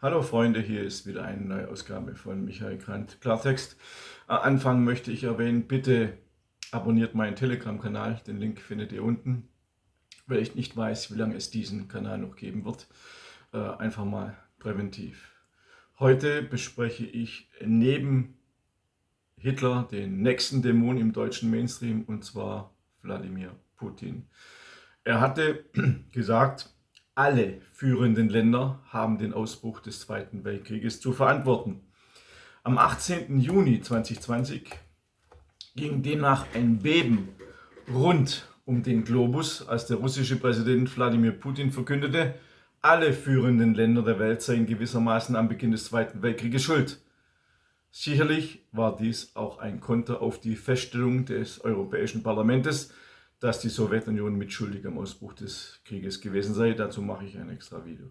Hallo Freunde, hier ist wieder eine neue Ausgabe von Michael Grant Klartext. Anfangen möchte ich erwähnen, bitte abonniert meinen Telegram-Kanal, den Link findet ihr unten, weil ich nicht weiß, wie lange es diesen Kanal noch geben wird. Einfach mal präventiv. Heute bespreche ich neben Hitler den nächsten Dämon im deutschen Mainstream, und zwar Wladimir Putin. Er hatte gesagt, alle führenden Länder haben den Ausbruch des Zweiten Weltkrieges zu verantworten. Am 18. Juni 2020 ging demnach ein Beben rund um den Globus, als der russische Präsident Wladimir Putin verkündete, alle führenden Länder der Welt seien gewissermaßen am Beginn des Zweiten Weltkrieges schuld. Sicherlich war dies auch ein Konter auf die Feststellung des Europäischen Parlaments, dass die Sowjetunion mitschuldig am Ausbruch des Krieges gewesen sei. Dazu mache ich ein extra Video.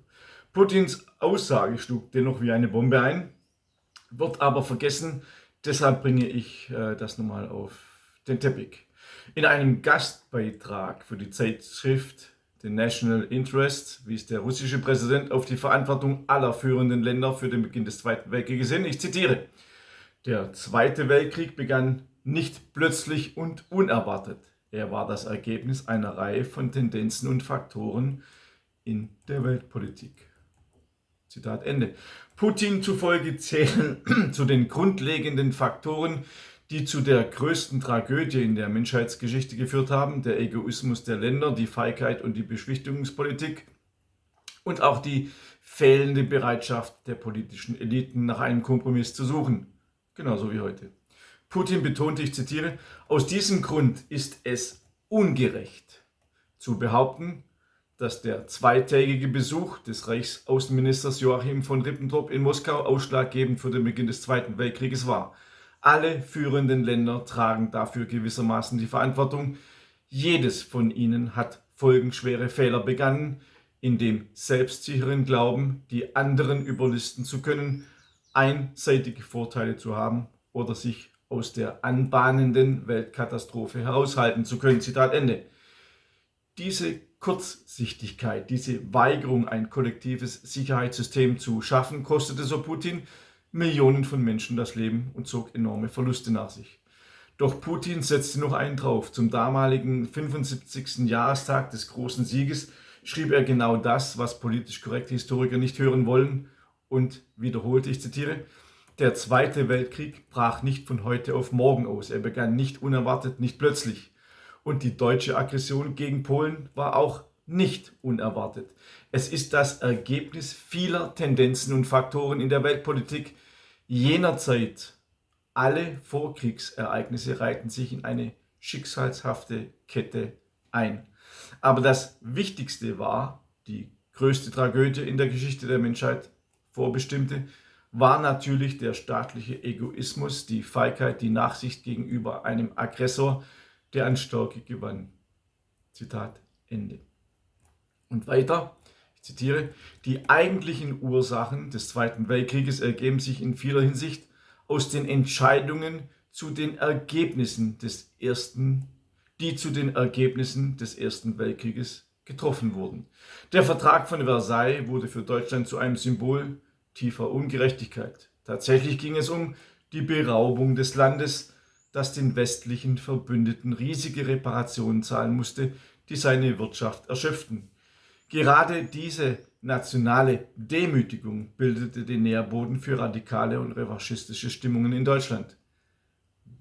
Putins Aussage schlug dennoch wie eine Bombe ein, wird aber vergessen. Deshalb bringe ich das nochmal auf den Teppich. In einem Gastbeitrag für die Zeitschrift The National Interest wies der russische Präsident auf die Verantwortung aller führenden Länder für den Beginn des Zweiten Weltkrieges hin. Ich zitiere: Der Zweite Weltkrieg begann nicht plötzlich und unerwartet. Er war das Ergebnis einer Reihe von Tendenzen und Faktoren in der Weltpolitik. Zitat Ende. Putin zufolge zählen zu den grundlegenden Faktoren, die zu der größten Tragödie in der Menschheitsgeschichte geführt haben, der Egoismus der Länder, die Feigheit und die Beschwichtigungspolitik und auch die fehlende Bereitschaft der politischen Eliten, nach einem Kompromiss zu suchen. Genauso wie heute. Putin betonte, ich zitiere, aus diesem Grund ist es ungerecht zu behaupten, dass der zweitägige Besuch des Reichsaußenministers Joachim von Ribbentrop in Moskau ausschlaggebend für den Beginn des Zweiten Weltkrieges war. Alle führenden Länder tragen dafür gewissermaßen die Verantwortung. Jedes von ihnen hat folgenschwere Fehler begangen, in dem selbstsicheren Glauben, die anderen überlisten zu können, einseitige Vorteile zu haben oder sich aus der anbahnenden Weltkatastrophe heraushalten zu können. Zitat Ende. Diese Kurzsichtigkeit, diese Weigerung, ein kollektives Sicherheitssystem zu schaffen, kostete so Putin Millionen von Menschen das Leben und zog enorme Verluste nach sich. Doch Putin setzte noch einen drauf. Zum damaligen 75. Jahrestag des großen Sieges schrieb er genau das, was politisch korrekte Historiker nicht hören wollen, und wiederholte, ich zitiere, der Zweite Weltkrieg brach nicht von heute auf morgen aus. Er begann nicht unerwartet, nicht plötzlich. Und die deutsche Aggression gegen Polen war auch nicht unerwartet. Es ist das Ergebnis vieler Tendenzen und Faktoren in der Weltpolitik jener Zeit. Alle Vorkriegsereignisse reihten sich in eine schicksalshafte Kette ein. Aber das Wichtigste war, die größte Tragödie in der Geschichte der Menschheit vorbestimmte, war natürlich der staatliche Egoismus, die Feigheit, die Nachsicht gegenüber einem Aggressor, der an Stärke gewann. Zitat Ende. Und weiter, ich zitiere, die eigentlichen Ursachen des Zweiten Weltkrieges ergeben sich in vieler Hinsicht aus den Entscheidungen zu den Ergebnissen die zu den Ergebnissen des Ersten Weltkrieges getroffen wurden. Der Vertrag von Versailles wurde für Deutschland zu einem Symbol tiefer Ungerechtigkeit. Tatsächlich ging es um die Beraubung des Landes, das den westlichen Verbündeten riesige Reparationen zahlen musste, die seine Wirtschaft erschöpften. Gerade diese nationale Demütigung bildete den Nährboden für radikale und revanchistische Stimmungen in Deutschland.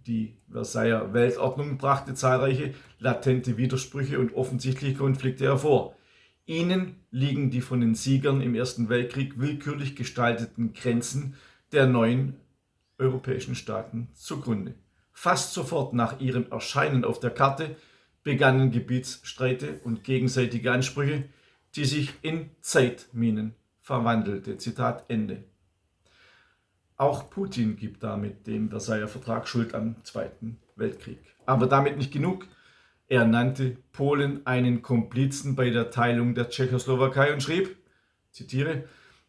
Die Versailler Weltordnung brachte zahlreiche latente Widersprüche und offensichtliche Konflikte hervor. Ihnen liegen die von den Siegern im Ersten Weltkrieg willkürlich gestalteten Grenzen der neuen europäischen Staaten zugrunde. Fast sofort nach ihrem Erscheinen auf der Karte begannen Gebietsstreite und gegenseitige Ansprüche, die sich in Zeitminen verwandelte. Zitat Ende. Auch Putin gibt damit dem Versailler Vertrag Schuld am Zweiten Weltkrieg. Aber damit nicht genug. Er nannte Polen einen Komplizen bei der Teilung der Tschechoslowakei und schrieb, zitiere,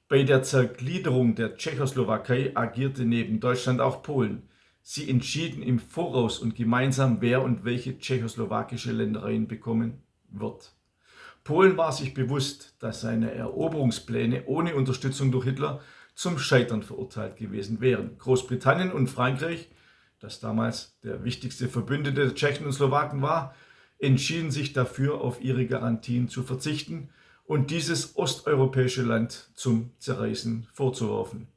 bei der Zergliederung der Tschechoslowakei agierte neben Deutschland auch Polen. Sie entschieden im Voraus und gemeinsam, wer und welche tschechoslowakische Ländereien bekommen wird. Polen war sich bewusst, dass seine Eroberungspläne ohne Unterstützung durch Hitler zum Scheitern verurteilt gewesen wären. Großbritannien und Frankreich, das damals der wichtigste Verbündete der Tschechen und Slowaken war, entschieden sich dafür, auf ihre Garantien zu verzichten und dieses osteuropäische Land zum Zerreißen vorzuwerfen.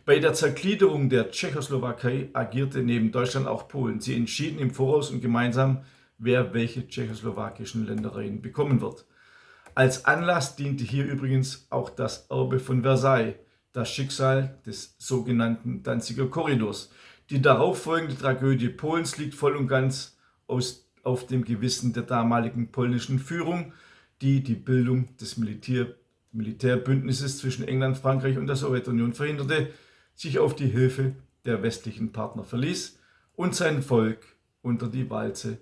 Bei der Zergliederung der Tschechoslowakei agierte neben Deutschland auch Polen. Sie entschieden im Voraus und gemeinsam, wer welche tschechoslowakischen Ländereien bekommen wird. Als Anlass diente hier übrigens auch das Erbe von Versailles, das Schicksal des sogenannten Danziger Korridors. Die darauffolgende Tragödie Polens liegt voll und ganz auf dem Gewissen der damaligen polnischen Führung, die die Bildung des Militärbündnisses zwischen England, Frankreich und der Sowjetunion verhinderte, sich auf die Hilfe der westlichen Partner verließ und sein Volk unter die Walze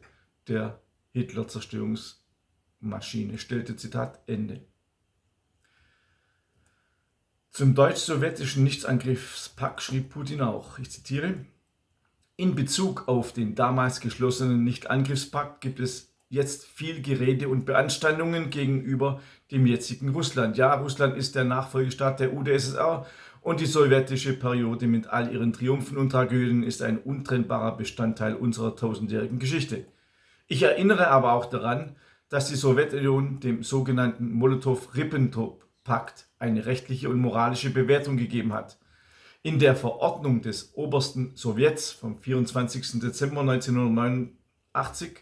der Hitler-Zerstörungsmaschine stellte. Zitat Ende. Zum deutsch-sowjetischen Nichtangriffspakt schrieb Putin auch, ich zitiere, in Bezug auf den damals geschlossenen Nichtangriffspakt gibt es jetzt viel Gerede und Beanstandungen gegenüber dem jetzigen Russland. Ja, Russland ist der Nachfolgestaat der UdSSR und die sowjetische Periode mit all ihren Triumphen und Tragödien ist ein untrennbarer Bestandteil unserer tausendjährigen Geschichte. Ich erinnere aber auch daran, dass die Sowjetunion dem sogenannten Molotow-Ribbentrop-Pakt eine rechtliche und moralische Bewertung gegeben hat. In der Verordnung des Obersten Sowjets vom 24. Dezember 1989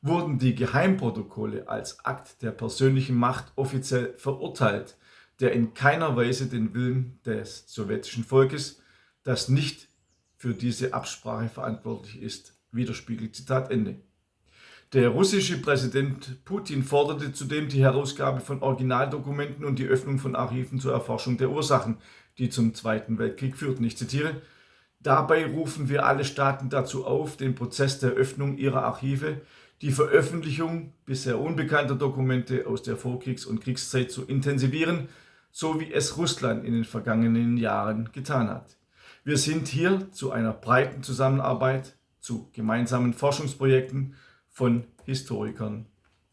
wurden die Geheimprotokolle als Akt der persönlichen Macht offiziell verurteilt, der in keiner Weise den Willen des sowjetischen Volkes, das nicht für diese Absprache verantwortlich ist, widerspiegelt. Zitat Ende. Der russische Präsident Putin forderte zudem die Herausgabe von Originaldokumenten und die Öffnung von Archiven zur Erforschung der Ursachen, die zum Zweiten Weltkrieg führten. Ich zitiere, dabei rufen wir alle Staaten dazu auf, den Prozess der Öffnung ihrer Archive, die Veröffentlichung bisher unbekannter Dokumente aus der Vorkriegs- und Kriegszeit zu intensivieren, so wie es Russland in den vergangenen Jahren getan hat. Wir sind hier zu einer breiten Zusammenarbeit, zu gemeinsamen Forschungsprojekten von Historikern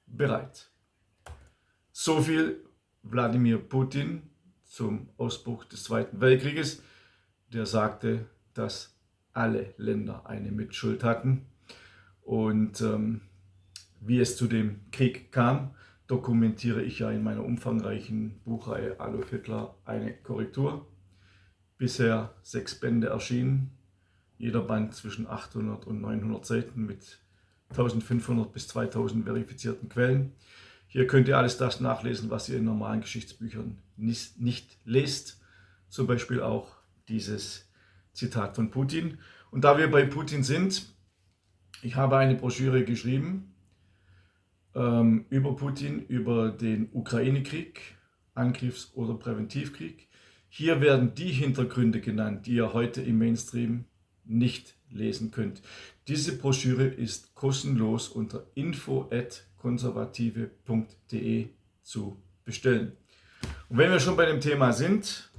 bereit. Soviel Wladimir Putin zum Ausbruch des Zweiten Weltkrieges, der sagte, dass alle Länder eine Mitschuld hatten. Und wie es zu dem Krieg kam, dokumentiere ich ja in meiner umfangreichen Buchreihe Adolf Hitler eine Korrektur. Bisher 6 Bände erschienen, jeder Band zwischen 800 und 900 Seiten mit 1500 bis 2000 verifizierten Quellen. Hier könnt ihr alles das nachlesen, was ihr in normalen Geschichtsbüchern nicht lest. Zum Beispiel auch dieses Zitat von Putin. Und da wir bei Putin sind, ich habe eine Broschüre geschrieben über Putin, über den Ukraine-Krieg, Angriffs- oder Präventivkrieg. Hier werden die Hintergründe genannt, die ihr heute im Mainstream nicht lesen könnt. Diese Broschüre ist kostenlos unter info@konservative.de zu bestellen. Und wenn wir schon bei dem Thema sind,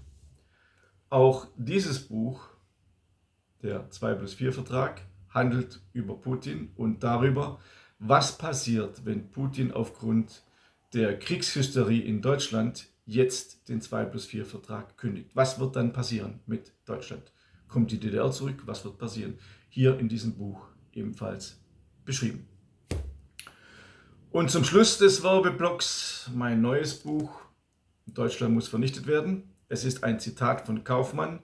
auch dieses Buch, der 2+4-Vertrag, handelt über Putin und darüber, was passiert, wenn Putin aufgrund der Kriegshysterie in Deutschland jetzt den 2+4-Vertrag kündigt. Was wird dann passieren mit Deutschland? Kommt die DDR zurück? Was wird passieren? Hier in diesem Buch ebenfalls beschrieben. Und zum Schluss des Werbeblocks mein neues Buch, Deutschland muss vernichtet werden. Es ist ein Zitat von Kaufmann,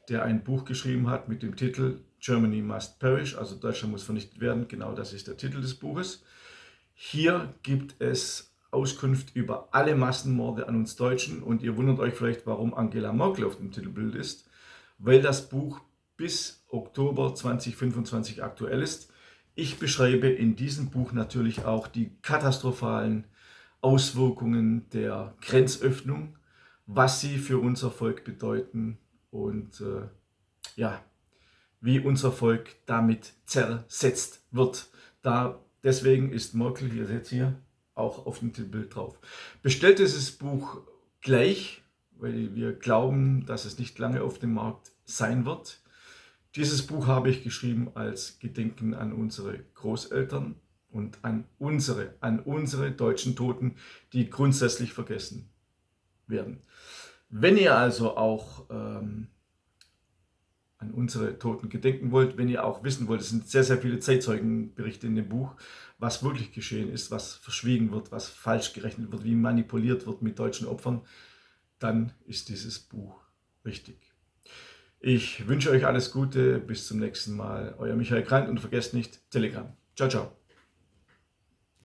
der ein Buch geschrieben hat mit dem Titel Germany Must Perish, also Deutschland muss vernichtet werden. Genau das ist der Titel des Buches. Hier gibt es Auskunft über alle Massenmorde an uns Deutschen und ihr wundert euch vielleicht, warum Angela Merkel auf dem Titelbild ist, weil das Buch bis Oktober 2025 aktuell ist. Ich beschreibe in diesem Buch natürlich auch die katastrophalen Auswirkungen der Grenzöffnung, was sie für unser Volk bedeuten und wie unser Volk damit zersetzt wird. Deswegen ist Merkel, ihr seht hier, auch auf dem Titelbild drauf. Bestellt dieses Buch gleich, weil wir glauben, dass es nicht lange auf dem Markt sein wird. Dieses Buch habe ich geschrieben als Gedenken an unsere Großeltern. und an unsere deutschen Toten, die grundsätzlich vergessen werden. Wenn ihr also auch an unsere Toten gedenken wollt, wenn ihr auch wissen wollt, es sind sehr, sehr viele Zeitzeugenberichte in dem Buch, was wirklich geschehen ist, was verschwiegen wird, was falsch gerechnet wird, wie manipuliert wird mit deutschen Opfern, dann ist dieses Buch richtig. Ich wünsche euch alles Gute, bis zum nächsten Mal. Euer Michael Grant und vergesst nicht Telegram. Ciao, ciao.